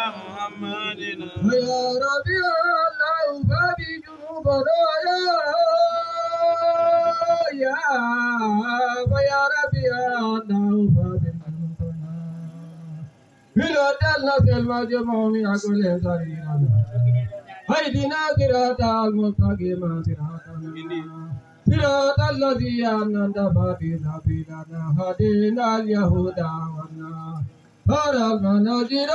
محمد يا ربي الله فبي جنوبنا يا ربي الله فبي جنوبنا بلا دلة المجموع من كل سريرنا هيدنا صراط المستقيم صراط الذي أنعمت عليهم سبيلنا هدينا اليهود والنار هر المناجر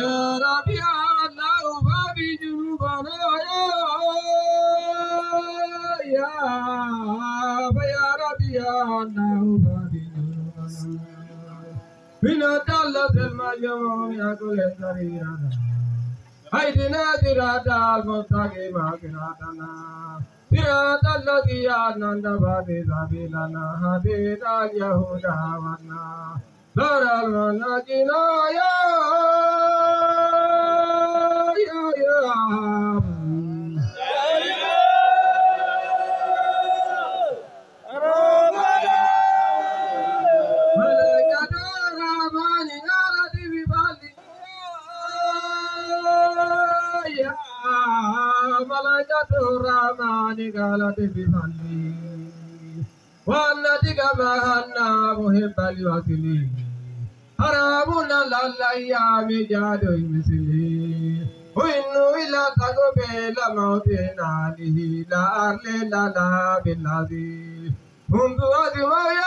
يا ربي الله فبي جنوبنا يا ربي الله فبي جنوبنا بنا دلت المجموع يقول سريرنا هيدنا صراط المستقيم صراطنا صراط الذي أنعمت عليهم سبيلنا هدينا اليهود والنار دار المناجين ملائكة الرحمن قالت بفضلك يا ملائكة الرحمن قالت بفضلك والتي كما محب الوصل حرامنا للأيام جاد مثلي وإنه إلى تقبل موتنا عليه لا أرل لا بالذي منذ أزمة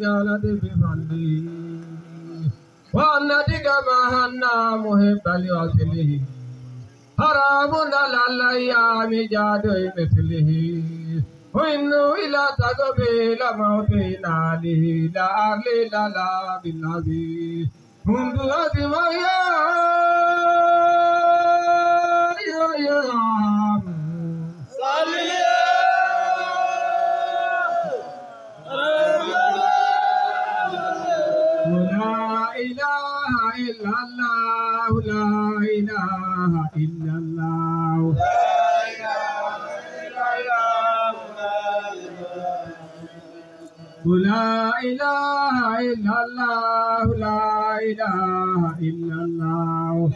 قالت بفضلي والنتيجة مهنا محب لوصله حرام على الأيام جاد مثله وإنه إلى تقبيل موتنا عليه لا أرل لا بالذي منذ أزمة لا إله إلا الله لا إله إلا الله لا إله إلا الله لا إله إلا الله